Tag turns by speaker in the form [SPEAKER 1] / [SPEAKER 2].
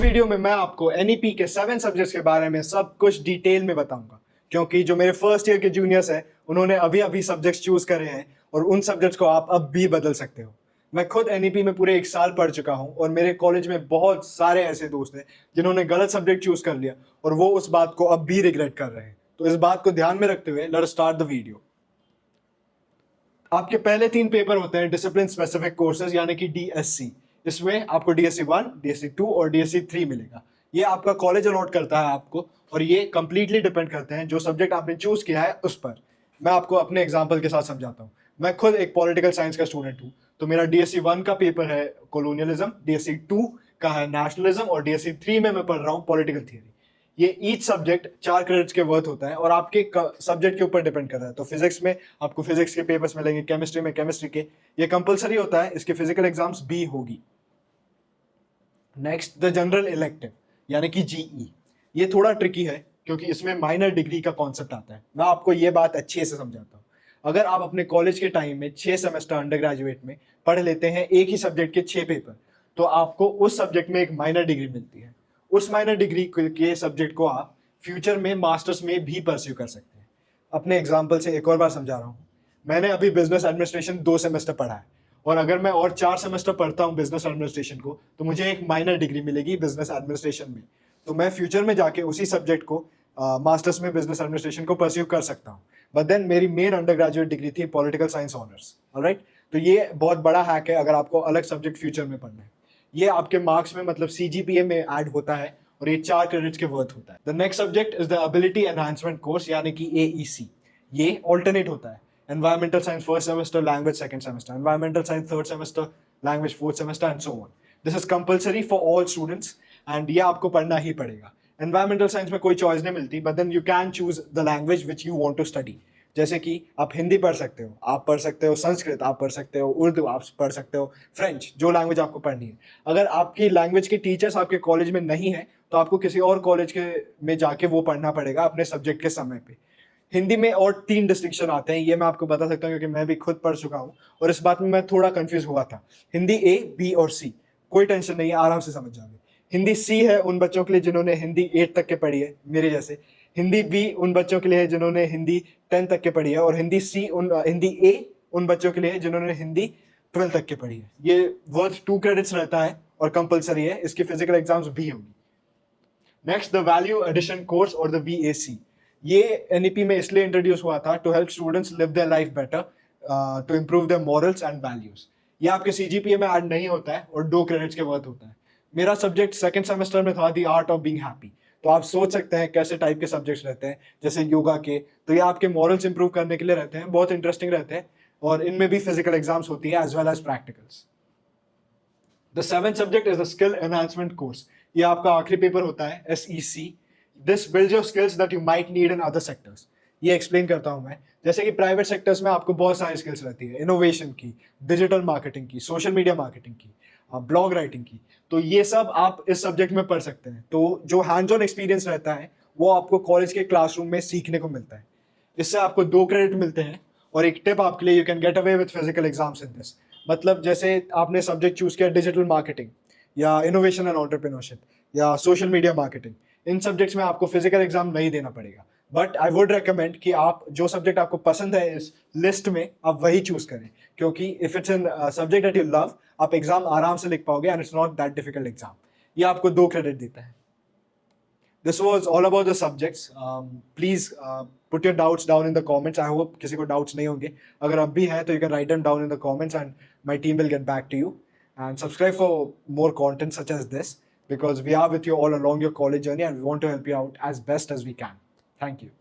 [SPEAKER 1] Video में मैं आपको एनईपी के 7 सब्जेक्ट्स के बारे में सब कुछ डिटेल में बताऊंगा, क्योंकि जो मेरे फर्स्ट ईयर के जूनियर्स हैं उन्होंने अभी अभी सब्जेक्ट्स चूज करे हैं और उन सब्जेक्ट्स को आप अब भी बदल सकते हो। मैं खुद एनईपी में पूरे 1 साल पढ़ चुका हूं और मेरे कॉलेज में बहुत सारे ऐसे दोस्त हैं जिन्होंने गलत सब्जेक्ट चूज कर लिया और वो उस बात को अब भी रिग्रेट कर रहे हैं। तो इस बात को ध्यान में रखते हुए लेट्स स्टार्ट द वीडियो। आपके पहले 3 पेपर होते हैं डिसिप्लिन स्पेसिफिक कोर्सेज यानी कि डीएससी। इसमें आपको डीएससी 1, डीएससी 2 और डीएससी 3 मिलेगा। ये आपका कॉलेज अलॉट करता है आपको और ये कंप्लीटली डिपेंड करते हैं जो सब्जेक्ट आपने चूज किया है उस पर। मैं आपको अपने एग्जांपल के साथ समझाता हूँ। मैं खुद एक पॉलिटिकल साइंस का स्टूडेंट हूँ, तो मेरा डीएससी 1 का पेपर है कोलोनियलिज्म, डीएससी 2 का है नेशनलिज्म और डीएससी 3 में मैं पढ़ रहा हूँ पॉलिटिकल थियरी। ये ईच सब्जेक्ट 4 क्रेडिट्स के वर्थ होता है और आपके सब्जेक्ट के ऊपर डिपेंड कर रहा है। तो फिजिक्स में आपको फिजिक्स के पेपर्स मिलेंगे, केमिस्ट्री में केमिस्ट्री के। ये कंपलसरी होता है, इसके फिजिकल एग्जाम्स भी होगी। नेक्स्ट द जनरल इलेक्टिव यानी कि जीई। ये थोड़ा ट्रिकी है क्योंकि इसमें माइनर डिग्री का कॉन्सेप्ट आता है। मैं आपको ये बात अच्छे से समझाता हूँ। अगर आप अपने कॉलेज के टाइम में 6 सेमेस्टर अंडर ग्रेजुएट में पढ़ लेते हैं एक ही सब्जेक्ट के 6 पेपर, तो आपको उस सब्जेक्ट में एक माइनर डिग्री मिलती है। उस माइनर डिग्री के सब्जेक्ट को आप फ्यूचर में मास्टर्स में भी परस्यू कर सकते हैं। अपने एग्जाम्पल से एक और बार समझा रहा हूँ। मैंने अभी बिजनेस एडमिनिस्ट्रेशन 2 सेमेस्टर पढ़ा है और अगर मैं और 4 सेमेस्टर पढ़ता हूँ बिजनेस एडमिनिस्ट्रेशन को तो मुझे एक माइनर डिग्री मिलेगी बिजनेस एडमिनिस्ट्रेशन में। तो मैं फ्यूचर में जाके उसी सब्जेक्ट को मास्टर्स में बिजनेस एडमिनिस्ट्रेशन को परस्यू कर सकता हूँ। बट देन मेरी मेन अंडर ग्रेजुएट डिग्री थी पॉलिटिकल साइंस ऑनर्स। ऑलराइट, तो ये बहुत बड़ा हैक है अगर आपको अलग सब्जेक्ट फ्यूचर में पढ़ना है। ये आपके मार्क्स में मतलब सीजीपीए में ऐड होता है और ये 4 क्रेडिट्स के वर्थ होता है। The next subject is the ability enhancement course यानी कि एईसी। ये ऑल्टरनेट होता है। Environmental science first semester, language second semester, environmental science third semester, language fourth semester and so on. This is compulsory for all students and ये आपको पढ़ना ही पड़ेगा। Environmental science में कोई चॉइस नहीं मिलती, but then you can choose the language which you want to study. जैसे कि आप हिंदी पढ़ सकते हो, आप पढ़ सकते हो संस्कृत, आप पढ़ सकते हो उर्दू, आप पढ़ सकते हो फ्रेंच, जो लैंग्वेज आपको पढ़नी है। अगर आपकी लैंग्वेज के टीचर्स आपके कॉलेज में नहीं है तो आपको किसी और कॉलेज के में जाके वो पढ़ना पड़ेगा अपने सब्जेक्ट के समय पे। हिंदी में और 3 डिस्टिंक्शन आते हैं, ये मैं आपको बता सकता हूँ क्योंकि मैं भी खुद पढ़ चुका हूँ और इस बात में मैं थोड़ा कंफ्यूज हुआ था। हिंदी ए, बी और सी, कोई टेंशन नहीं है, आराम से समझ जाओगे। हिंदी सी है उन बच्चों के लिए जिन्होंने हिंदी 8 तक के पढ़ी है, मेरे जैसे। हिंदी बी उन बच्चों के लिए है जिन्होंने हिंदी 10 तक के पढ़ी है और हिंदी ए उन बच्चों के लिए है जिन्होंने हिंदी 12 तक के पढ़ी है। ये वर्थ 2 क्रेडिट्स रहता है और कंपलसरी है, इसकी फिजिकल एग्जाम्स भी होंगी। Next the value addition course और द वीएसी। ये एनईपी में इसलिए इंट्रोड्यूस हुआ था to help students live their life better, to improve their morals and values. ये आपके सीजीपीए में ऐड नहीं होता है और 2 क्रेडिट्स के वर्थ होता है। मेरा सब्जेक्ट सेकंड सेमेस्टर में था the art of being happy. तो आप सोच सकते हैं कैसे टाइप के सब्जेक्ट्स रहते हैं, जैसे योगा के। तो ये आपके मॉरल्स इंप्रूव करने के लिए रहते हैं, बहुत इंटरेस्टिंग रहते हैं और इनमें भी फिजिकल एग्जाम्स होती है as well as practicals. The 7th subject is the skill enhancement course. ये आपका आखिरी पेपर होता है, SEC. This builds your skills that you might need in other sectors. ये एक्सप्लेन करता हूं मैं। जैसे कि प्राइवेट सेक्टर्स में आपको बहुत सारी स्किल्स रहती है, इनोवेशन की, डिजिटल मार्केटिंग की, सोशल मीडिया मार्केटिंग की, ब्लॉग राइटिंग की। तो ये सब आप इस सब्जेक्ट में पढ़ सकते हैं। तो जो हैंड्स ऑन एक्सपीरियंस रहता है वो आपको कॉलेज के क्लासरूम में सीखने को मिलता है। इससे आपको 2 क्रेडिट मिलते हैं और एक टिप आपके लिए, you can get away with physical exams in this. मतलब जैसे आपने सब्जेक्ट चूज किया डिजिटल मार्केटिंग या इनोवेशन एंड एंटरप्रेन्योरशिप या सोशल मीडिया मार्केटिंग, इन सब्जेक्ट्स में आपको फिजिकल एग्जाम नहीं देना पड़ेगा। बट आई वुड रेकमेंड कि आप जो सब्जेक्ट आपको पसंद है इस लिस्ट में आप वही चूज करें, क्योंकि if it's in subject that you love आप एग्जाम आराम से लिख पाओगे and it's not that difficult exam. ये आपको 2 क्रेडिट देता है। This was all about the subjects. Please put your doubts down in the comments. I hope किसी को doubts नहीं होंगे। अगर अब भी है तो you can write them down in the comments and my team will get back to you. And subscribe for more content such as this because we are with you all along your college journey and we want to help you out as best as we can. Thank you.